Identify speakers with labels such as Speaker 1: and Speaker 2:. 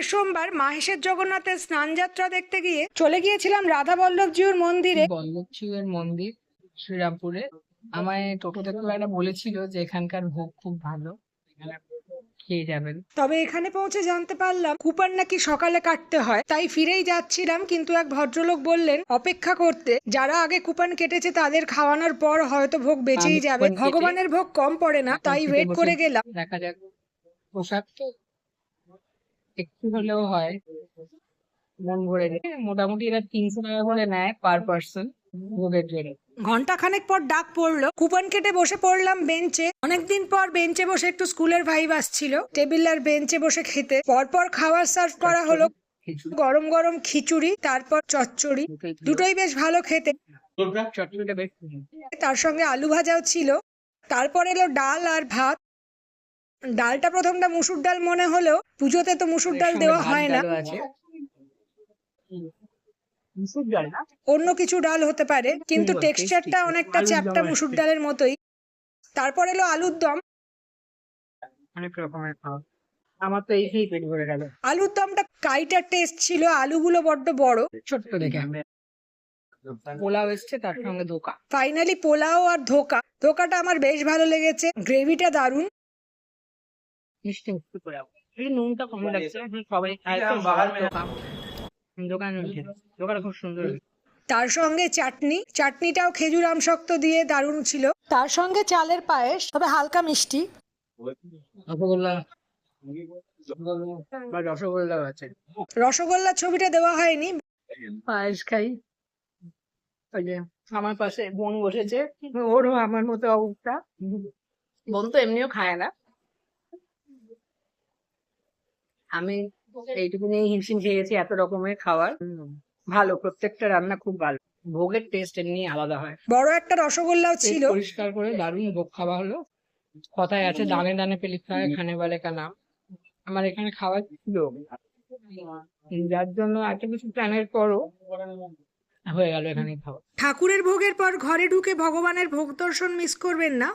Speaker 1: আগের সোমবার মাহেশের জগন্নাথের স্নানযাত্রা দেখতে গিয়ে চলে গিয়েছিলাম রাধা বল্লভজিউর মন্দিরে।
Speaker 2: বল্লভজিউর মন্দির শ্রীরামপুরে। আমায় টোটো থেকে বলেছিল যে এখানকার ভোগ খুব ভালো, এখানে খেয়ে যাবেন।
Speaker 1: তবে এখানে পৌঁছে জানতে পারলাম কুপন নাকি সকালে কাটতে হয়, তাই ফিরেই যাচ্ছিলাম, কিন্তু এক ভদ্রলোক বললেন অপেক্ষা করতে, যারা আগে কুপন কেটেছে তাদের খাওয়ানোর পর হয়তো ভোগ বেঁচেই
Speaker 2: আমি
Speaker 1: যাবে,
Speaker 2: কুপন কেটে
Speaker 1: ভগবানের ভোগ কম পড়ে না,
Speaker 2: এখন
Speaker 1: তাই
Speaker 2: খেতে
Speaker 1: ওয়েট
Speaker 2: বসে
Speaker 1: করে গেলাম।
Speaker 2: দেখা যাক, পোশাক তো একটু হলেও হয়, মন ভরে যায়। মোটামুটি এরা 300 টাকা করে নেয় পার পার্সন ভোগের জন্য।
Speaker 1: ঘন্টাখানেক পর ডাক পড়লো, কুপন কেটে বসে পড়লাম বেঞ্চে। অনেকদিন পর বেঞ্চে বসে একটু স্কুলের ভাইব আসছিল। টেবিল আর বেঞ্চে বসে খেতে পরপর খাবার সার্ভ করা হলো।
Speaker 2: খিচুড়ি,
Speaker 1: গরম গরম খিচুড়ি, তারপর চচ্চড়ি, দুটোই বেশ ভালো খেতে।
Speaker 2: চটচড়িটা বেশ
Speaker 1: তার সঙ্গে আলু ভাজাও ছিল। তারপর এলো ডাল আর ভাত। ডালটা প্রথমটা মুসুর ডাল মনে হলেও পুজোতে তো মুসুর ডাল দেওয়া হয় না,
Speaker 2: আছে। মুসুর ডাল না,
Speaker 1: অন্য কিছু ডাল হতে পারে, কিন্তু টেক্সচারটা অনেকটা চ্যাপ্টা মুসুর ডালের মতোই। তারপর এলো আলুর দম।
Speaker 2: অনেক রকমের খাওয়া, আমার তো এই খেয়েই পেট ভরে গেল।
Speaker 1: আলুর দমটা কাইটার টেস্ট ছিল, আলুগুলো বড্ড বড়।
Speaker 2: ছোট্ট দেখে পোলাও এসছে, তার সঙ্গে ধোকা।
Speaker 1: ফাইনালি পোলাও আর ধোকা। ধোকাটা আমার বেশ ভালো লেগেছে, গ্রেভিটা দারুণ।
Speaker 2: মিষ্টি মিষ্টি পোলাও, এই নুনটা কম লাগছে, সবাই খায় তো ধোকা। দোকান দোকানটা খুব সুন্দর।
Speaker 1: তার সঙ্গে চাটনি, চাটনিটাও খেজুর আমশক্ত দিয়ে দারুণ ছিল। তার সঙ্গে চালের পায়েস, তবে হালকা মিষ্টি।
Speaker 2: রসগোল্লা বা রসগোল্লা আছে।
Speaker 1: রসগোল্লা ছবিটা দেওয়া হয়নি।
Speaker 2: পায়েস খাই। ওই যে আমার পাশে বোন বসেছে, ওরও আমার মতো অবস্থা। বোন তো এমনিও খায় না, আমি এইটুকু নিয়ে হিমশিম খেয়েছি। এত রকমের খাবার ভালো, প্রত্যেকটা রান্না খুব ভালো। ভোগের টেস্ট এমনি আলাদা হয়।
Speaker 1: বড় একটা রসগোল্লাও
Speaker 2: পেট
Speaker 1: ছিল।
Speaker 2: পরিষ্কার করে দারুণ ভোগ খাওয়া হলো। কথায় আছে দানে দানে পেলে খায়, খানে বলে কা নাম। আমার এখানে খাওয়া ছিল, যার জন্য এত কিছু প্ল্যানের পরও হয়ে গেল এখানে খাওয়া।
Speaker 1: ঠাকুরের ভোগের পর ঘরে ঢুকে ভগবানের ভোগ দর্শন মিস করবেন না।